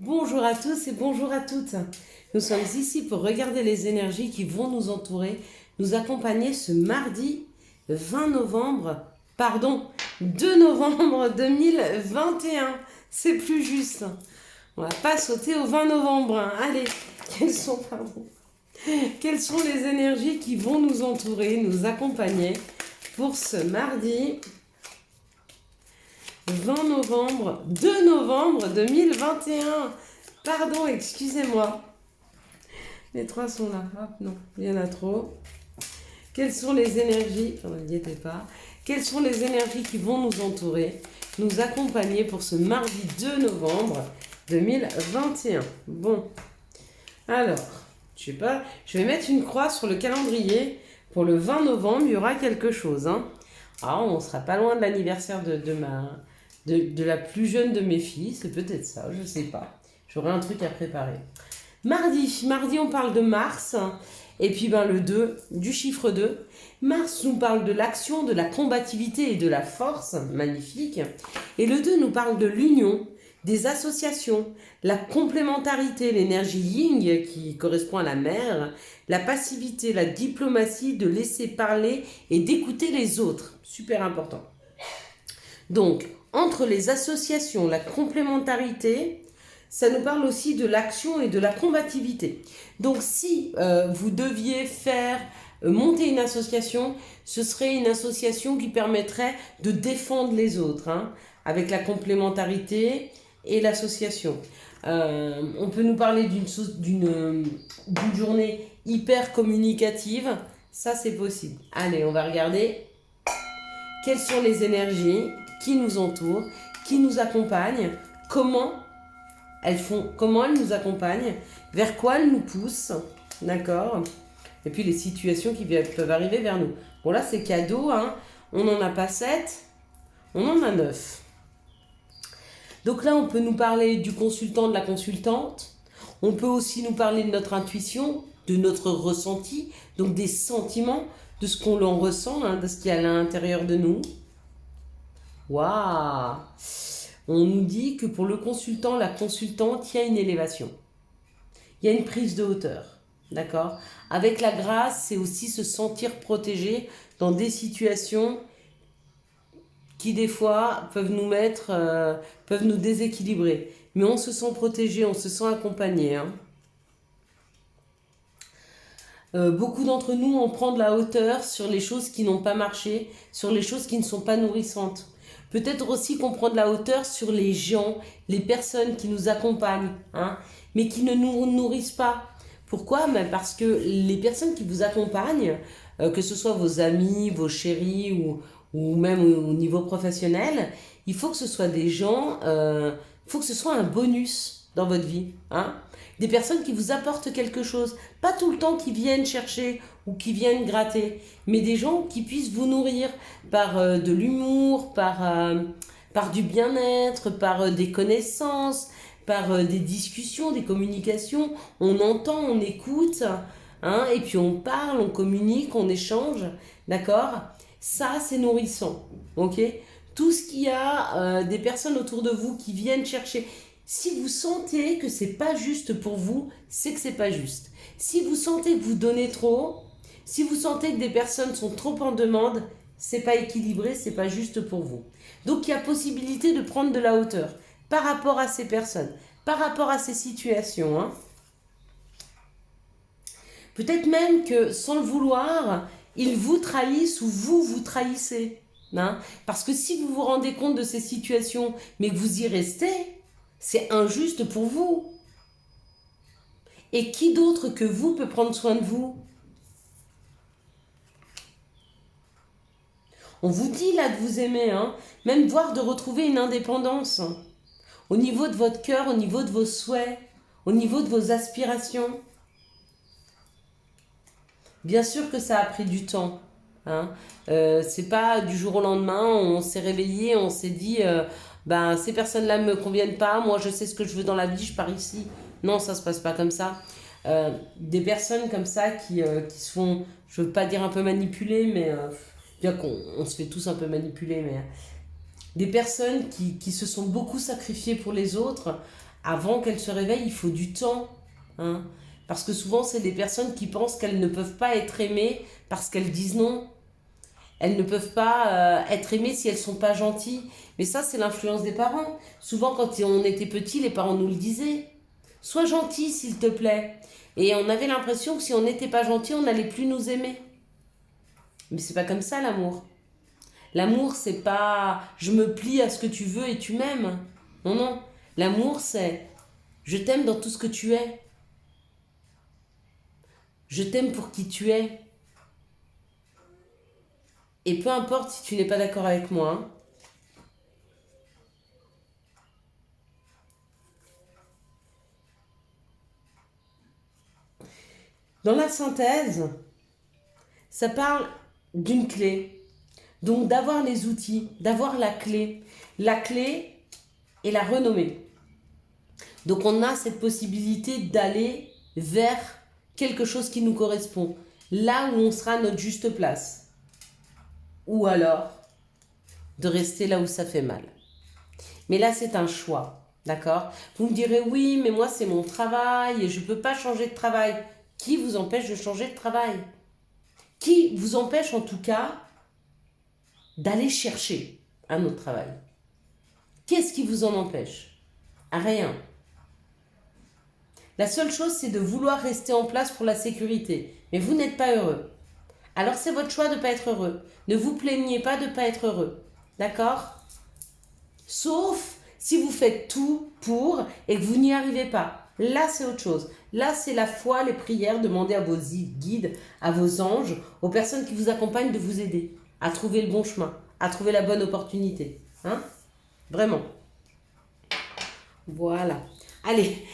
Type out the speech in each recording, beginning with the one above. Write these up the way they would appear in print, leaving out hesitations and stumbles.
Bonjour à tous et bonjour à toutes. Nous sommes ici pour regarder les énergies qui vont nous entourer, nous accompagner ce mardi 20 novembre, pardon, 2 novembre 2021. C'est plus juste. On va pas sauter au 20 novembre. Allez, quelles sont les énergies qui vont nous entourer, nous accompagner pour ce mardi 20 novembre, 2 novembre 2021. Pardon, excusez-moi. Les trois sont là. Hop, non, il y en a trop. Quelles sont les énergies, n'y était pas. Quelles sont les énergies qui vont nous entourer, nous accompagner pour ce mardi 2 novembre 2021. Bon, alors, je sais pas, je vais mettre une croix sur le calendrier. Pour le 20 novembre, il y aura quelque chose. Ah, on sera pas loin de l'anniversaire de la plus jeune de mes filles, c'est peut-être ça, je sais pas. J'aurai un truc à préparer. Mardi on parle de Mars, et puis le 2, du chiffre 2. Mars nous parle de l'action, de la combativité et de la force, magnifique. Et le 2 nous parle de l'union, des associations, la complémentarité, l'énergie yin qui correspond à la mer, la passivité, la diplomatie, de laisser parler et d'écouter les autres. Super important. Donc, entre les associations, la complémentarité, ça nous parle aussi de l'action et de la combativité. Donc, si vous deviez monter une association, ce serait une association qui permettrait de défendre les autres, avec la complémentarité et l'association. On peut nous parler d'une journée hyper communicative, ça c'est possible. Allez, on va regarder quelles sont les énergies qui nous entourent, qui nous accompagnent, comment elles nous accompagnent, vers quoi elles nous poussent, d'accord? Et puis les situations qui peuvent arriver vers nous. Bon là c'est cadeau, on n'en a pas 7, on en a 9. Donc là on peut nous parler du consultant, de la consultante, on peut aussi nous parler de notre intuition, de notre ressenti, donc des sentiments, de ce qu'on en ressent, de ce qu'il y a à l'intérieur de nous. Waouh! On nous dit que pour le consultant, la consultante, il y a une élévation. Il y a une prise de hauteur. D'accord? Avec la grâce, c'est aussi se sentir protégé dans des situations qui, des fois, peuvent nous déséquilibrer. Mais on se sent protégé, on se sent accompagné. Beaucoup d'entre nous, on prend de la hauteur sur les choses qui n'ont pas marché, sur les choses qui ne sont pas nourrissantes. Peut-être aussi qu'on prend de la hauteur sur les gens, les personnes qui nous accompagnent, mais qui ne nous nourrissent pas. Pourquoi? Parce que les personnes qui vous accompagnent, que ce soit vos amis, vos chéris ou même au niveau professionnel, il faut que ce soit des gens, il faut que ce soit un bonus dans votre vie. Des personnes qui vous apportent quelque chose. Pas tout le temps qui viennent chercher ou qui viennent gratter, mais des gens qui puissent vous nourrir par de l'humour, par du bien-être, par des connaissances, par des discussions, des communications. On entend, on écoute, et puis on parle, on communique, on échange, d'accord? Ça, c'est nourrissant, ok? Tout ce qu'il y a, des personnes autour de vous qui viennent chercher. Si vous sentez que c'est pas juste pour vous, c'est que c'est pas juste. Si vous sentez que vous donnez trop, si vous sentez que des personnes sont trop en demande, c'est pas équilibré, c'est pas juste pour vous. Donc il y a possibilité de prendre de la hauteur par rapport à ces personnes, par rapport à ces situations. Peut-être même que sans le vouloir, ils vous trahissent ou vous trahissez. Parce que si vous vous rendez compte de ces situations, mais que vous y restez, c'est injuste pour vous. Et qui d'autre que vous peut prendre soin de vous? On vous dit là de vous aimer, même voire de retrouver une indépendance. Au niveau de votre cœur, au niveau de vos souhaits, au niveau de vos aspirations. Bien sûr que ça a pris du temps. C'est pas du jour au lendemain, on s'est réveillé, on s'est dit ces personnes-là me conviennent pas, moi je sais ce que je veux dans la vie, je pars ici. Non, ça se passe pas comme ça. Des personnes comme ça qui se font, je veux pas dire un peu manipuler, mais bien qu'on se fait tous un peu manipuler, mais des personnes qui se sont beaucoup sacrifiées pour les autres avant qu'elles se réveillent, il faut du temps. Hein. Parce que souvent, c'est des personnes qui pensent qu'elles ne peuvent pas être aimées parce qu'elles disent non. Elles ne peuvent pas être aimées si elles ne sont pas gentilles. Mais ça, c'est l'influence des parents. Souvent, quand on était petit, les parents nous le disaient. Sois gentil, s'il te plaît. Et on avait l'impression que si on n'était pas gentil, on n'allait plus nous aimer. Mais c'est pas comme ça, l'amour. L'amour, c'est pas je me plie à ce que tu veux et tu m'aimes. Non, non. L'amour, c'est je t'aime dans tout ce que tu es. Je t'aime pour qui tu es. Et peu importe si tu n'es pas d'accord avec moi. Hein. Dans la synthèse, ça parle d'une clé. Donc d'avoir les outils, d'avoir la clé. La clé est la renommée. Donc on a cette possibilité d'aller vers quelque chose qui nous correspond. Là où on sera à notre juste place. Ou alors de rester là où ça fait mal. Mais là c'est un choix. D'accord? Vous me direz oui, mais moi c'est mon travail et je ne peux pas changer de travail. Qui vous empêche de changer de travail? Qui vous empêche en tout cas d'aller chercher un autre travail? Qu'est-ce qui vous en empêche? Rien. La seule chose, c'est de vouloir rester en place pour la sécurité. Mais vous n'êtes pas heureux. Alors c'est votre choix de ne pas être heureux. Ne vous plaignez pas de ne pas être heureux. D'accord? Sauf si vous faites tout pour et que vous n'y arrivez pas. Là, c'est autre chose. Là, c'est la foi, les prières, demandez à vos guides, à vos anges, aux personnes qui vous accompagnent de vous aider à trouver le bon chemin, à trouver la bonne opportunité. Hein? Vraiment. Voilà. Allez,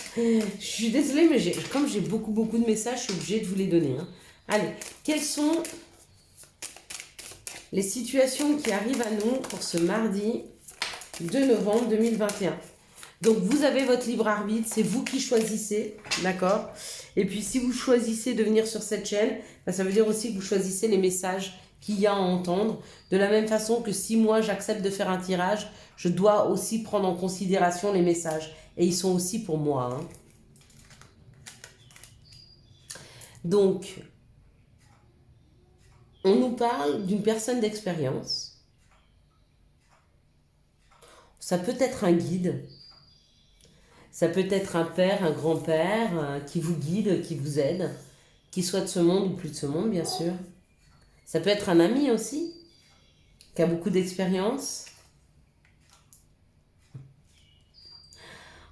je suis désolée, mais comme j'ai beaucoup de messages, je suis obligée de vous les donner. Hein. Allez, quelles sont les situations qui arrivent à nous pour ce mardi 2 novembre 2021? Donc, vous avez votre libre arbitre, c'est vous qui choisissez, d'accord? Et puis, si vous choisissez de venir sur cette chaîne, bah, ça veut dire aussi que vous choisissez les messages qu'il y a à entendre. De la même façon que si moi, j'accepte de faire un tirage, je dois aussi prendre en considération les messages. Et ils sont aussi pour moi. Hein. Donc, on nous parle d'une personne d'expérience. Ça peut être un guide. Ça peut être un père, un grand-père qui vous guide, qui vous aide, qui soit de ce monde ou plus de ce monde, bien sûr. Ça peut être un ami aussi, qui a beaucoup d'expérience.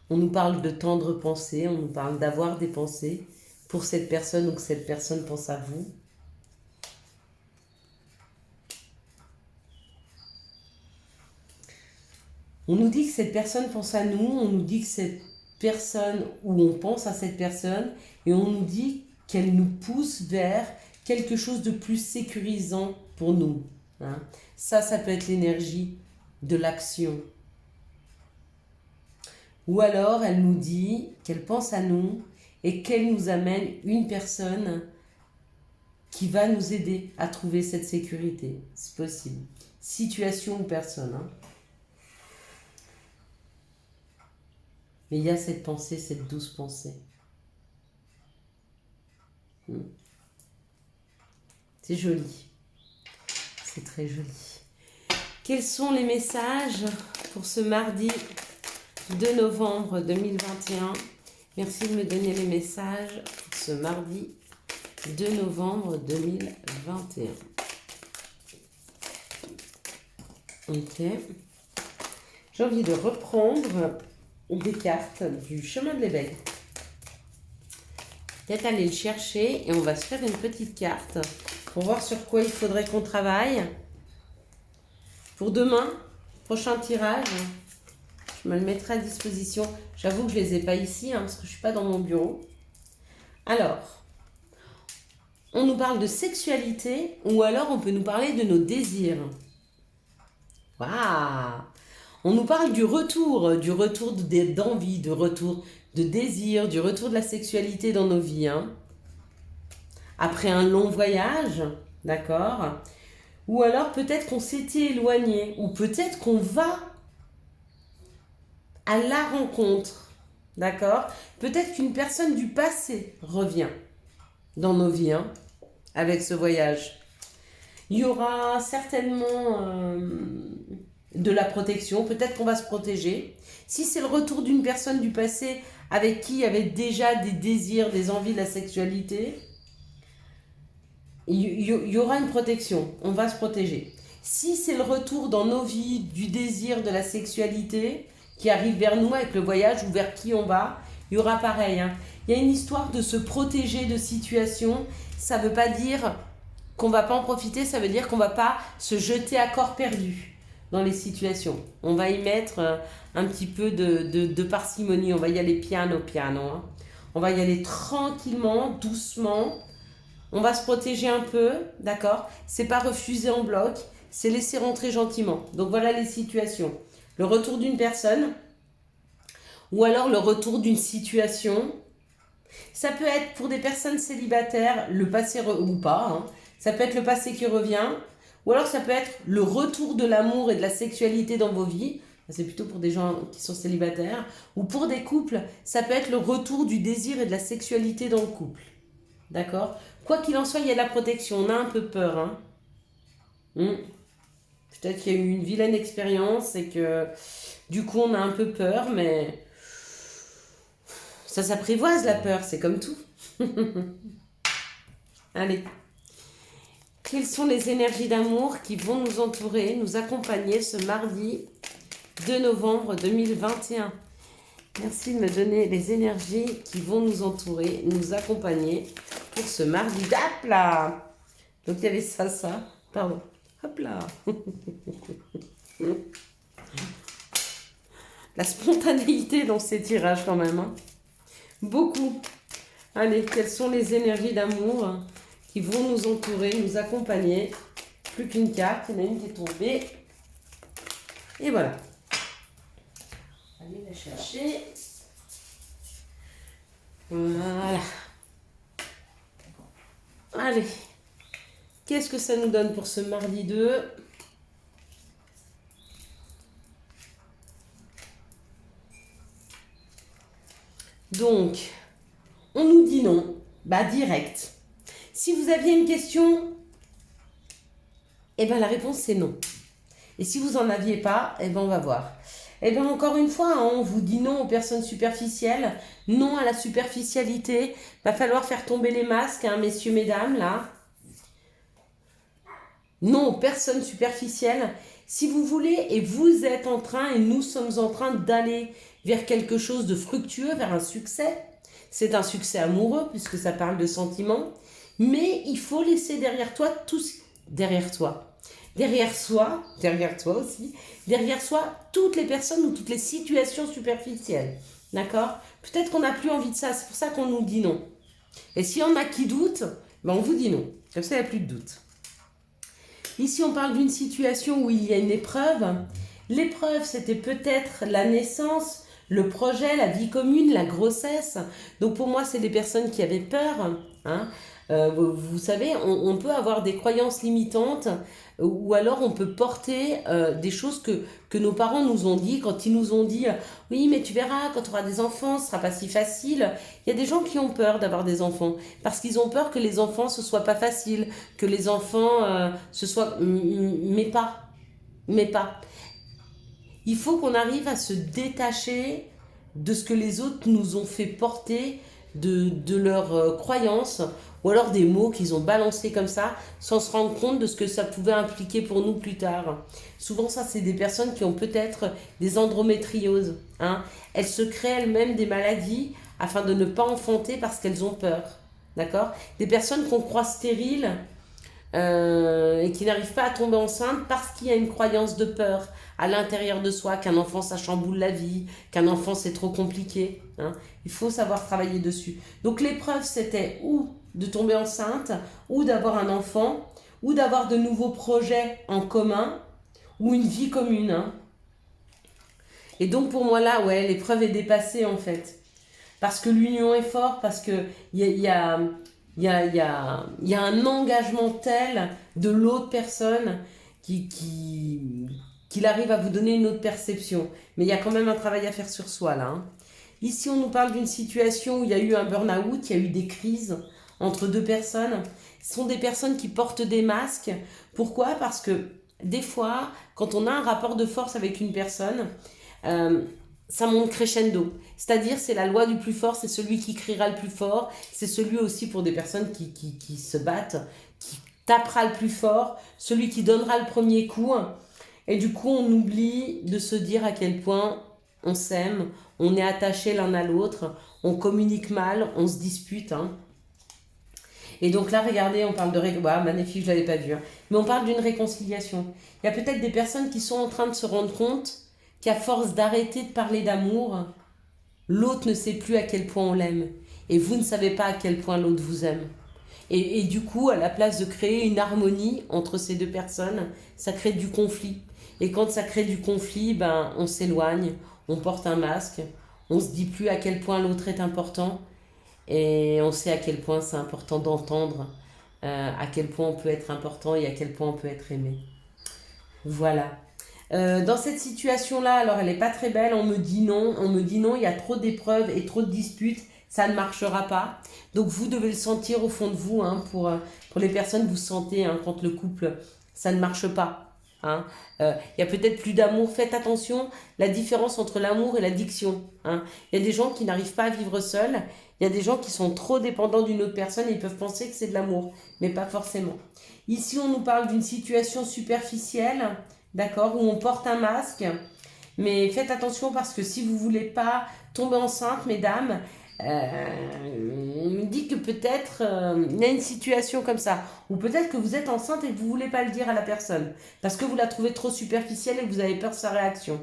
On nous parle de tendre pensée, on nous parle d'avoir des pensées pour cette personne ou que cette personne pense à vous. On nous dit que cette personne pense à nous, on nous dit que cette personne, ou on pense à cette personne, et on nous dit qu'elle nous pousse vers quelque chose de plus sécurisant pour nous. Hein. Ça peut être l'énergie de l'action. Ou alors, elle nous dit qu'elle pense à nous et qu'elle nous amène une personne qui va nous aider à trouver cette sécurité. C'est possible. Situation ou personne. Hein. Mais il y a cette pensée, cette douce pensée. C'est joli. C'est très joli. Quels sont les messages pour ce mardi 2 novembre 2021? Merci de me donner les messages pour ce mardi 2 novembre 2021. Ok. J'ai envie de reprendre des cartes du chemin de l'éveil. Peut-être aller le chercher et on va se faire une petite carte pour voir sur quoi il faudrait qu'on travaille. Pour demain, prochain tirage, je me le mettrai à disposition. J'avoue que je ne les ai pas ici parce que je ne suis pas dans mon bureau. Alors, on nous parle de sexualité ou alors on peut nous parler de nos désirs. Waouh! On nous parle du retour d'envie, du retour de désir, du retour de la sexualité dans nos vies. Hein. Après un long voyage, d'accord? Ou alors peut-être qu'on s'était éloigné, ou peut-être qu'on va à la rencontre, d'accord? Peut-être qu'une personne du passé revient dans nos vies, hein, avec ce voyage. Il y aura certainement de la protection, peut-être qu'on va se protéger. Si c'est le retour d'une personne du passé avec qui il y avait déjà des désirs, des envies de la sexualité, il y aura une protection, on va se protéger. Si c'est le retour dans nos vies du désir de la sexualité qui arrive vers nous avec le voyage ou vers qui on va, il y aura pareil, hein. Il y a une histoire de se protéger de situations. Ça ne veut pas dire qu'on ne va pas en profiter, ça veut dire qu'on ne va pas se jeter à corps perdu dans les situations. On va y mettre un petit peu de parcimonie, on va y aller piano, hein. On va y aller tranquillement, doucement. On va se protéger un peu, d'accord? C'est pas refuser en bloc, c'est laisser rentrer gentiment. Donc voilà les situations. Le retour d'une personne, ou alors le retour d'une situation. Ça peut être pour des personnes célibataires, le passé ou pas, hein. Ça peut être le passé qui revient, ou alors ça peut être le retour de l'amour et de la sexualité dans vos vies. C'est plutôt pour des gens qui sont célibataires. Ou pour des couples, ça peut être le retour du désir et de la sexualité dans le couple. D'accord? Quoi qu'il en soit, il y a de la protection. On a un peu peur, hein. Peut-être qu'il y a eu une vilaine expérience et que du coup on a un peu peur, mais ça s'apprivoise la peur, c'est comme tout. Allez. Quelles sont les énergies d'amour qui vont nous entourer, nous accompagner ce mardi 2 novembre 2021? Merci de me donner les énergies qui vont nous entourer, nous accompagner pour ce mardi. Hop là! Donc il y avait ça. Pardon. Hop là! La spontanéité dans ces tirages quand même, hein. Beaucoup. Allez, quelles sont les énergies d'amour qui vont nous entourer, nous accompagner? Plus qu'une carte, il y en a une qui est tombée. Et voilà. Allez la chercher. Voilà. Allez. Qu'est-ce que ça nous donne pour ce mardi 2? Donc, on nous dit non. Bah, direct. Si vous aviez une question, eh ben la réponse c'est non. Et si vous n'en aviez pas, eh ben on va voir. Eh bien, encore une fois, hein, on vous dit non aux personnes superficielles, non à la superficialité. Va falloir faire tomber les masques, hein, messieurs, mesdames, là. Non aux personnes superficielles. Si vous voulez, et vous êtes en train, et nous sommes en train d'aller vers quelque chose de fructueux, vers un succès. C'est un succès amoureux, puisque ça parle de sentiments. Mais il faut laisser derrière toi tout ce... Derrière toi aussi, derrière soi, toutes les personnes ou toutes les situations superficielles. D'accord? Peut-être qu'on n'a plus envie de ça, c'est pour ça qu'on nous dit non. Et si on a qui doute, ben on vous dit non. Comme ça, il n'y a plus de doute. Ici, on parle d'une situation où il y a une épreuve. L'épreuve, c'était peut-être la naissance, le projet, la vie commune, la grossesse. Donc pour moi, c'est des personnes qui avaient peur, hein. Vous savez, on peut avoir des croyances limitantes ou alors on peut porter des choses que nos parents nous ont dit quand ils nous ont dit oui mais tu verras quand tu auras des enfants ce sera pas si facile. Il y a des gens qui ont peur d'avoir des enfants parce qu'ils ont peur que les enfants ce soit pas facile, que les enfants ce soit mais pas. Il faut qu'on arrive à se détacher de ce que les autres nous ont fait porter, de leurs croyances, ou alors des mots qu'ils ont balancés comme ça, sans se rendre compte de ce que ça pouvait impliquer pour nous plus tard. Souvent, ça, c'est des personnes qui ont peut-être des endométrioses, hein. Elles se créent elles-mêmes des maladies afin de ne pas enfanter parce qu'elles ont peur. D'accord? Des personnes qu'on croit stériles et qui n'arrivent pas à tomber enceinte parce qu'il y a une croyance de peur à l'intérieur de soi, qu'un enfant ça chamboule la vie, qu'un enfant c'est trop compliqué, hein. Il faut savoir travailler dessus. Donc l'épreuve c'était ou de tomber enceinte, ou d'avoir un enfant, ou d'avoir de nouveaux projets en commun, ou une vie commune, hein. Et donc pour moi là, ouais, l'épreuve est dépassée en fait. Parce que l'union est forte, parce qu'il y a un engagement tel de l'autre personne qui qu'il arrive à vous donner une autre perception. Mais il y a quand même un travail à faire sur soi là. Hein. Ici, on nous parle d'une situation où il y a eu un burn-out, il y a eu des crises entre deux personnes. Ce sont des personnes qui portent des masques. Pourquoi? Parce que des fois, quand on a un rapport de force avec une personne, ça monte crescendo. C'est-à-dire, c'est la loi du plus fort, c'est celui qui criera le plus fort. C'est celui aussi pour des personnes qui se battent, qui tapera le plus fort, celui qui donnera le premier coup. Et du coup, on oublie de se dire à quel point on s'aime, on est attachés l'un à l'autre, on communique mal, on se dispute. Hein. Et donc là, regardez, on parle de... magnifique, je ne l'avais pas vu. Hein. Mais on parle d'une réconciliation. Il y a peut-être des personnes qui sont en train de se rendre compte qu'à force d'arrêter de parler d'amour, l'autre ne sait plus à quel point on l'aime. Et vous ne savez pas à quel point l'autre vous aime. Et du coup, à la place de créer une harmonie entre ces deux personnes, ça crée du conflit. Et quand ça crée du conflit, ben, on s'éloigne, on porte un masque, on se dit plus à quel point l'autre est important. Et on sait à quel point c'est important d'entendre, à quel point on peut être important et à quel point on peut être aimé. Voilà. Dans cette situation-là, alors elle n'est pas très belle, on me dit non, il y a trop d'épreuves et trop de disputes, ça ne marchera pas. Donc vous devez le sentir au fond de vous, hein, pour les personnes, vous sentez hein, quand le couple, ça ne marche pas. Hein. Y a peut-être plus d'amour, faites attention, la différence entre l'amour et l'addiction. Hein. Il y a des gens qui n'arrivent pas à vivre seuls, il y a des gens qui sont trop dépendants d'une autre personne et ils peuvent penser que c'est de l'amour, mais pas forcément. Ici, on nous parle d'une situation superficielle, d'accord, où on porte un masque, mais faites attention parce que si vous ne voulez pas tomber enceinte, mesdames, on me dit que peut-être il y a une situation comme ça, ou peut-être que vous êtes enceinte et que vous ne voulez pas le dire à la personne, parce que vous la trouvez trop superficielle et que vous avez peur de sa réaction.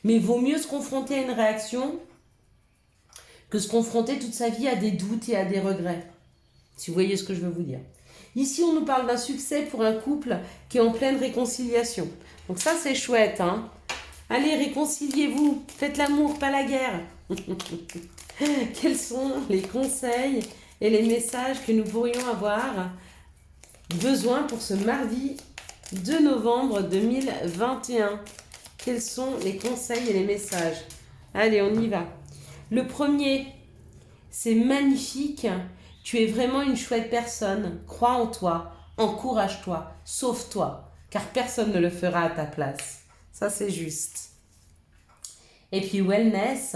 Mais il vaut mieux se confronter à une réaction que se confronter toute sa vie à des doutes et à des regrets. Si vous voyez ce que je veux vous dire. Ici, on nous parle d'un succès pour un couple qui est en pleine réconciliation. Donc ça, c'est chouette. Hein. Allez, réconciliez-vous. Faites l'amour, pas la guerre. Quels sont les conseils et les messages que nous pourrions avoir besoin pour ce mardi 2 novembre 2021? Quels sont les conseils et les messages? Allez, on y va. Le premier, c'est magnifique. Tu es vraiment une chouette personne. Crois en toi, encourage-toi, sauve-toi, car personne ne le fera à ta place. Ça, c'est juste. Et puis, wellness,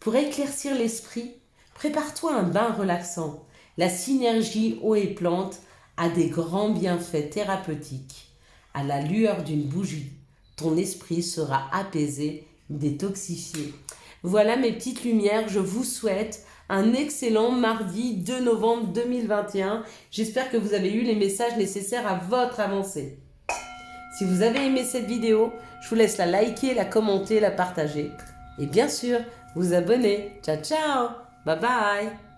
pour éclaircir l'esprit, prépare-toi un bain relaxant. La synergie eau et plante a des grands bienfaits thérapeutiques. À la lueur d'une bougie, ton esprit sera apaisé, détoxifié. Voilà mes petites lumières, je vous souhaite un excellent mardi 2 novembre 2021. J'espère que vous avez eu les messages nécessaires à votre avancée. Si vous avez aimé cette vidéo, je vous laisse la liker, la commenter, la partager. Et bien sûr, vous abonner. Ciao, ciao. Bye bye.